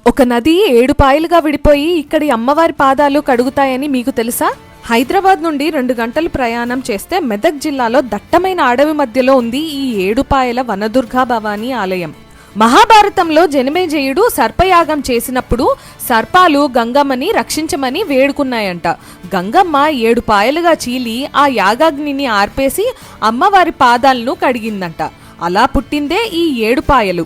ఒక నది 7 పాయలుగా విడిపోయి ఇక్కడి అమ్మవారి పాదాలు కడుగుతాయని మీకు తెలుసా? హైదరాబాద్ నుండి 2 గంటలు ప్రయాణం చేస్తే మెదక్ జిల్లాలో దట్టమైన అడవి మధ్యలో ఉంది ఈ 7 పాయల వనదుర్గా భవానీ ఆలయం. మహాభారతంలో జనమేజయుడు సర్పయాగం చేసినప్పుడు సర్పాలు గంగమ్మని రక్షించమని వేడుకున్నాయంట. గంగమ్మ 7 పాయలుగా చీలి ఆ యాగాగ్నిని ఆర్పేసి అమ్మవారి పాదాలను కడిగిందంట. అలా పుట్టిందే ఈ 7 పాయలు.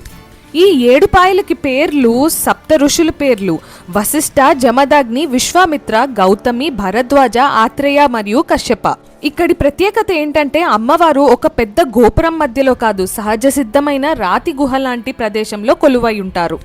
ఈ 7 పాయలకి పేర్లు సప్త ఋషుల పేర్లు: వశిష్ఠ, జమదగ్ని, విశ్వామిత్ర, గౌతమి, భరద్వాజ, ఆత్రేయ మరియు కశ్యప. ఇక్కడి ప్రత్యేకత ఏంటంటే అమ్మవారు ఒక పెద్ద గోపురం మధ్యలో కాదు, సహజ సిద్ధమైన రాతి గుహ లాంటి ప్రదేశంలో కొలువై ఉంటారు.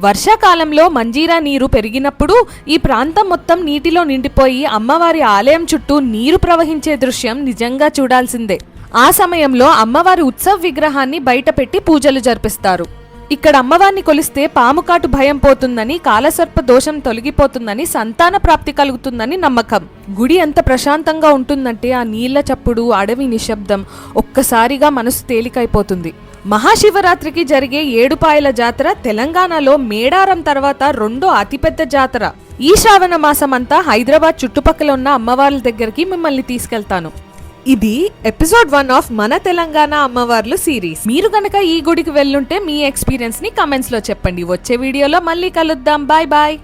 వర్షాకాలంలో మంజీరా నీరు పెరిగినప్పుడు ఈ ప్రాంతం మొత్తం నీటిలో నిండిపోయి అమ్మవారి ఆలయం చుట్టూ నీరు ప్రవహించే దృశ్యం నిజంగా చూడాల్సిందే. ఆ సమయంలో అమ్మవారి ఉత్సవ విగ్రహాన్ని బయట పెట్టి పూజలు జరిపిస్తారు. ఇక్కడ అమ్మవారిని కొలిస్తే పాముకాటు భయం పోతుందని, కాలసర్ప దోషం తొలగిపోతుందని, సంతాన ప్రాప్తి కలుగుతుందని నమ్మకం. గుడి ఎంత ప్రశాంతంగా ఉంటుందంటే ఆ నీళ్ల చప్పుడు, అడవి నిశ్శబ్దం ఒక్కసారిగా మనసు తేలికైపోతుంది. మహాశివరాత్రికి జరిగే 7 పాయల జాతర తెలంగాణలో మేడారం తర్వాత 2వ అతిపెద్ద జాతర. ఈ శ్రావణ మాసం అంతా హైదరాబాద్ చుట్టుపక్కల ఉన్న అమ్మవార్ల దగ్గరికి మిమ్మల్ని తీసుకెళ్తాను. ఇది ఎపిసోడ్ 1 ఆఫ్ మన తెలంగాణ అమ్మవార్లు సిరీస్. మీరు గనక ఈ గుడికి వెళ్ళుంటే మీ ఎక్స్పీరియన్స్ ని కమెంట్స్ లో చెప్పండి. వచ్చే వీడియోలో మళ్ళీ కలుద్దాం. Bye bye.